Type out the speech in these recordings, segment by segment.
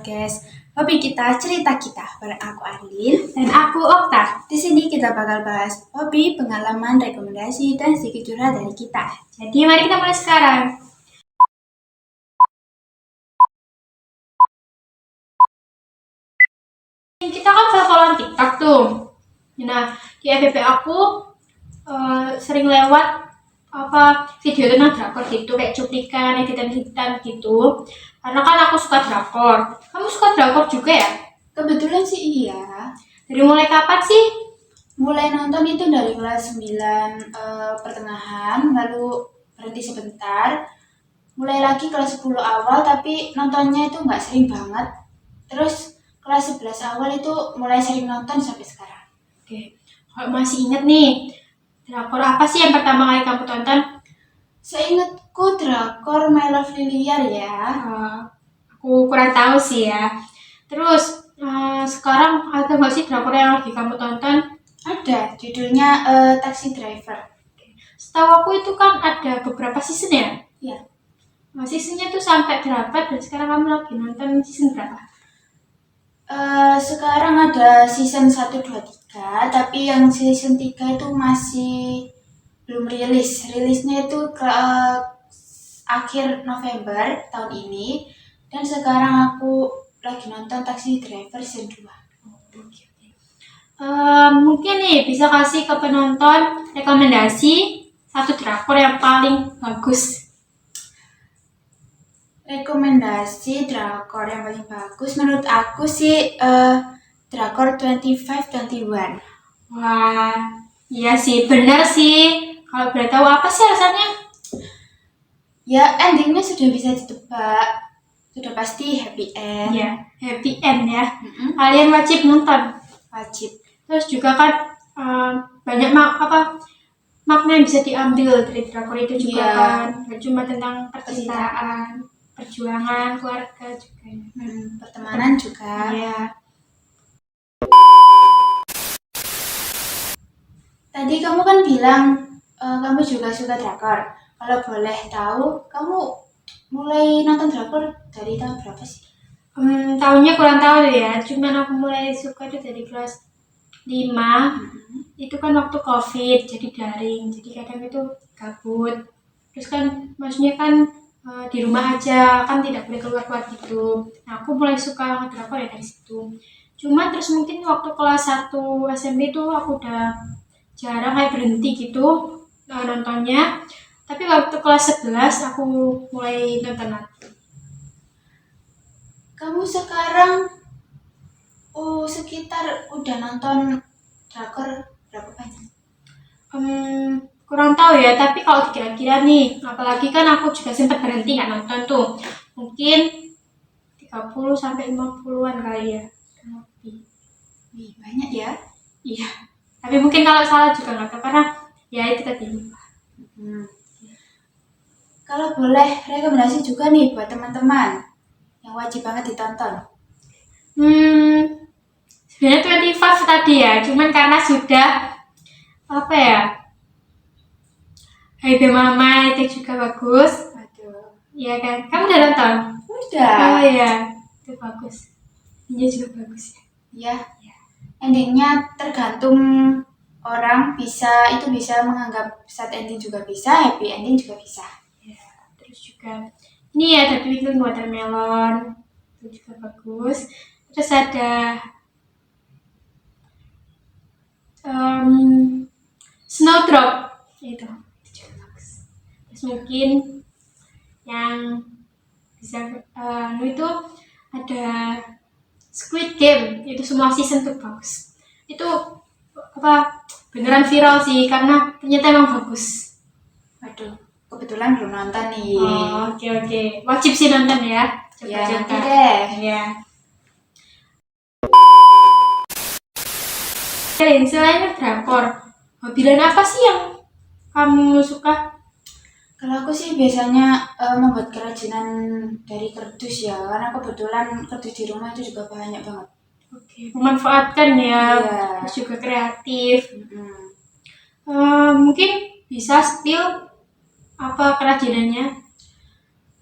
podcast Hobi Kita Cerita Kita bareng aku Arlin Dan aku Okta. Di sini kita bakal bahas hobi, pengalaman, rekomendasi, dan sedikit curhat dari kita. Jadi mari kita mulai sekarang. Kita kan follow TikTok tuh. Nah, di FYP aku sering lewat video tentang drakor gitu, kayak cuplikan, editan-editan gitu. Karena kan aku suka drakor. Kamu suka drakor juga ya? Kebetulan sih iya. Dari mulai kapan sih? Mulai nonton itu dari kelas 9 pertengahan, lalu berhenti sebentar. Mulai lagi kelas 10 awal, tapi nontonnya itu nggak sering banget. Terus kelas 11 awal itu mulai sering nonton sampai sekarang. Oke, kalau masih inget nih, drakor apa sih yang pertama kali kamu tonton? Seingatku drakor My Lovely Liar ya. Aku kurang tahu sih ya. Terus sekarang ada nggak sih drakor yang lagi kamu tonton? Ada, judulnya Taxi Driver. Setahu aku itu kan ada beberapa season ya? Iya. Seasonnya tuh sampai berapa dan sekarang kamu lagi nonton season berapa? Sekarang ada season 1, 2, 3, tapi yang season 3 itu masih belum rilis. Rilisnya itu ke akhir November tahun ini. Dan sekarang aku lagi nonton Taxi Driver season 2. Mungkin nih bisa kasih ke penonton rekomendasi satu drakor yang paling bagus. Rekomendasi drakor yang paling bagus menurut aku sih drakor 2521. Wah, iya sih, benar sih. Kalau boleh tahu apa sih alasannya? Ya, endingnya sudah bisa ditebak. Sudah pasti happy end. Ya, happy end ya. Mm-mm. Kalian wajib nonton. Wajib. Terus juga kan banyak makna yang bisa diambil dari drakor itu juga kan. Gak cuma tentang percintaan, perjuangan, keluarga juga. Pertemanan juga. Iya. Tadi kamu kan bilang kamu juga suka drakor. Kalau boleh tahu, kamu mulai nonton drakor dari tahun berapa sih? Tahunnya kurang tahu deh ya. Cuman aku mulai suka itu dari kelas 5. Itu kan waktu COVID, jadi daring. Jadi kadang itu gabut. Terus kan maksudnya kan di rumah aja, kan tidak boleh keluar-keluar gitu. Nah, aku mulai suka drakor ya dari situ. Cuma terus mungkin waktu kelas 1 SMP itu aku udah jarang kayak berhenti gitu nontonnya. Tapi waktu kelas 11 aku mulai nonton lagi. Kamu sekarang sekitar udah nonton drakor berapa banyak? Kurang tahu ya, tapi kalau kira-kira nih, apalagi kan aku juga sempat berhenti nggak nonton tuh, mungkin 30 sampai 50-an kali ya. Wih, banyak ya. Iya, tapi mungkin kalau salah juga nggak tahu karena ya itu tadi. Kalau boleh rekomendasi juga nih buat teman-teman yang wajib banget ditonton. Sebenarnya 25 tadi ya, cuman karena sudah apa ya, Hai Mama itu juga bagus. Aduh. Iya kan, kamu udah nonton? Udah. Oh iya, itu bagus. Ini juga bagus ya. Ya. Endingnya tergantung orang, bisa menganggap sad ending juga bisa, happy ending juga bisa. Ya, terus juga ini ya ada Twinkling Watermelon, itu juga bagus. Terus ada Snowdrop, itu juga bagus. Terus mungkin yang bisa itu ada Squid Game, itu semua season tuh bagus. Itu beneran viral sih karena ternyata emang bagus. Waduh, kebetulan belum nonton nih. Oke. Wajib sih nonton ya. Ya, nanti deh. Ya. Selain drakor, hobi lain apa sih yang kamu suka? Kalau aku sih biasanya membuat kerajinan dari kardus ya, karena kebetulan kardus di rumah itu juga banyak banget. Oke, memanfaatkan ya. Iya. Terus juga kreatif. Mungkin bisa spill apa kerajinannya?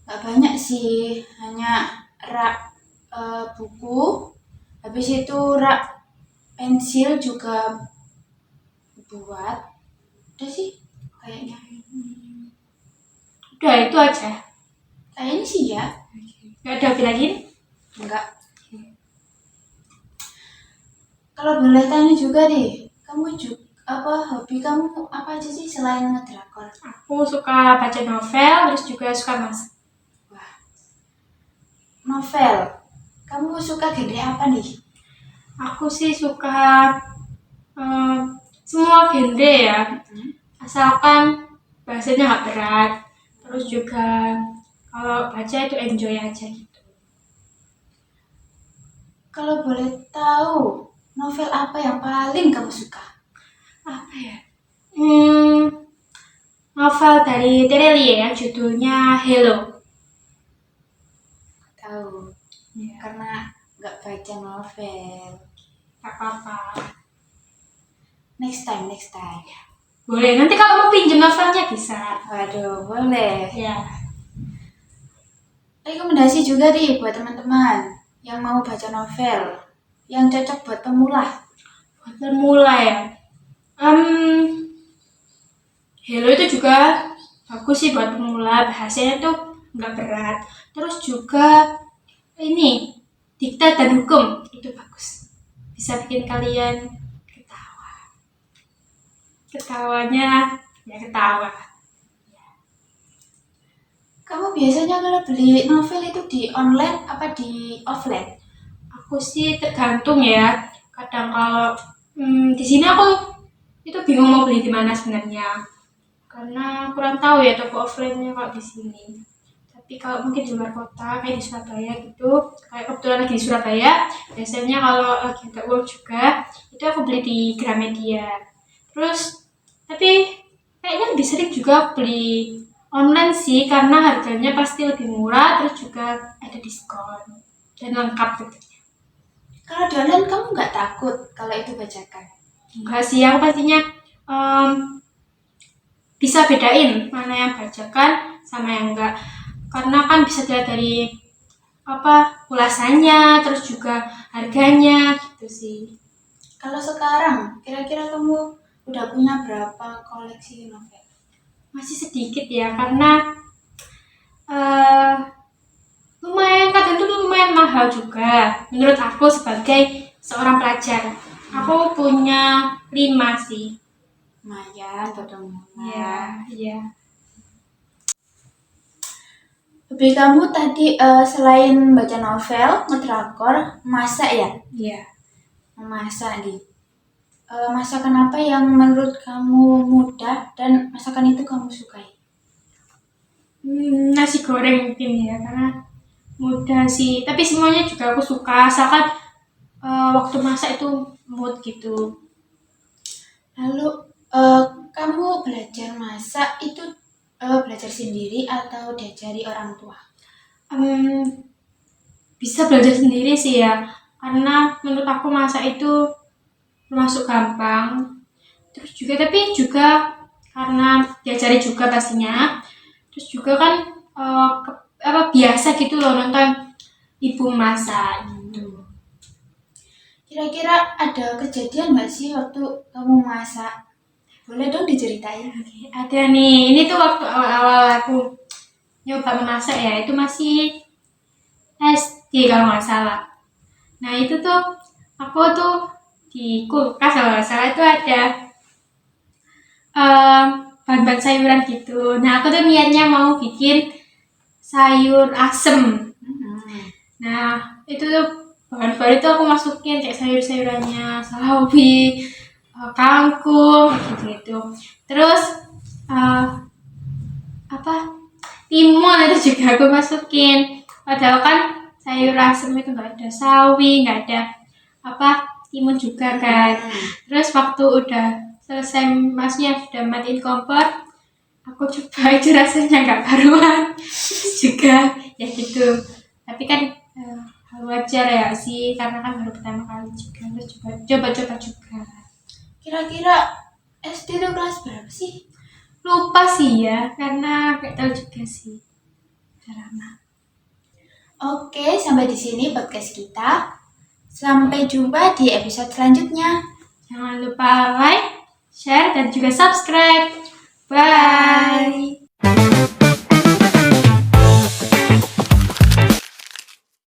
Gak banyak sih, hanya buku, habis itu rak pensil juga buat. Udah sih kayaknya. Udah itu aja. Kayaknya sih ya. Gak ada hobi lagi? Enggak. Kalau boleh tanya juga deh, kamu juga hobi kamu apa aja sih selain ngedrakor? Aku suka baca novel, terus juga suka masak. Wah, novel. Kamu suka genre apa nih? Aku sih suka semua genre ya, asalkan bahasanya nggak berat. Terus juga kalau baca itu enjoy aja gitu. Kalau boleh tahu, novel apa yang paling kamu suka? Apa ya? Novel dari Terelie ya, judulnya Hello. Tahu, Ya, karena nggak baca novel. gak apa-apa. Next time, next time. Boleh, nanti kalau mau pinjam novelnya bisa. Waduh, boleh. Ya, Rekomendasi juga nih buat teman-teman yang mau baca novel, yang cocok buat pemula. buat pemula ya. Hello itu juga bagus sih buat pemula, bahasanya tuh nggak berat. Terus juga ini diktat dan hukum itu bagus, bisa bikin kalian ketawa, ketawanya ya ketawa. Kamu biasanya kalau beli novel itu di online apa di offline? Aku sih tergantung ya, kadang kalau di sini aku itu bingung mau beli di mana sebenarnya, karena kurang tahu ya toko offline-nya kalau di sini. Tapi kalau mungkin di luar kota kayak di Surabaya gitu, kayak kebetulan lagi di Surabaya, biasanya kalau lagi ada uang juga itu aku beli di Gramedia. Terus tapi kayaknya lebih sering juga beli online sih, karena harganya pasti lebih murah, terus juga ada diskon dan lengkap gitu. Kalau di online kamu nggak takut kalau itu bajakan? Enggak sih, aku pastinya bisa bedain mana yang bajakan sama yang enggak, karena kan bisa dilihat dari ulasannya, terus juga harganya gitu sih. Kalau sekarang, kira-kira kamu udah punya berapa koleksi novel? Masih sedikit ya, karena eh, lumayan, kadang tuh lumayan mahal juga menurut aku sebagai seorang pelajar. Aku punya 5 sih. Lumayan, udah Iya, mulai. iya. Hobi kamu tadi selain baca novel, ngedrakor, masak ya? Iya. Memasak nih. Masakan apa yang menurut kamu mudah dan masakan itu kamu sukai? Nasi goreng mungkin ya, karena mudah sih. Tapi semuanya juga aku suka, asalkan waktu masak itu mood gitu. Lalu kamu belajar masak itu belajar sendiri atau diajari orang tua? Em, Bisa belajar sendiri sih ya, karena menurut aku masak itu termasuk gampang. Terus juga tapi juga karena diajari juga pastinya. Terus juga kan biasa gitu loh nonton ibu masak gitu. Kira-kira ada kejadian nggak sih waktu kamu masak? Boleh dong diceritain. Oke, ada nih. Ini tuh waktu awal-awal aku nyoba memasak ya, itu masih SD kalau nggak salah. Nah itu tuh aku tuh di kulkas kalau nggak salah itu ada bahan-bahan sayuran gitu. Nah aku tuh niatnya mau bikin sayur asem. Nah itu tuh bahan-bahan itu aku masukin kayak sayur-sayurannya sawi, kangkung gitu-gitu. Terus eh, apa timun itu juga aku masukin. Padahal kan sayur asem itu nggak ada sawi, nggak ada timun juga kan. Terus waktu udah selesai masnya sudah matiin kompor, aku coba aja rasanya nggak karuan juga ya gitu. Tapi kan hal wajar ya sih, karena kan baru pertama kali juga, terus coba-coba juga. Kira-kira SD itu kelas berapa sih? Lupa sih ya, karena gak tahu juga sih. Udah lama. Oke, sampai di sini podcast kita. Sampai jumpa di episode selanjutnya. Jangan lupa like, share, dan juga subscribe.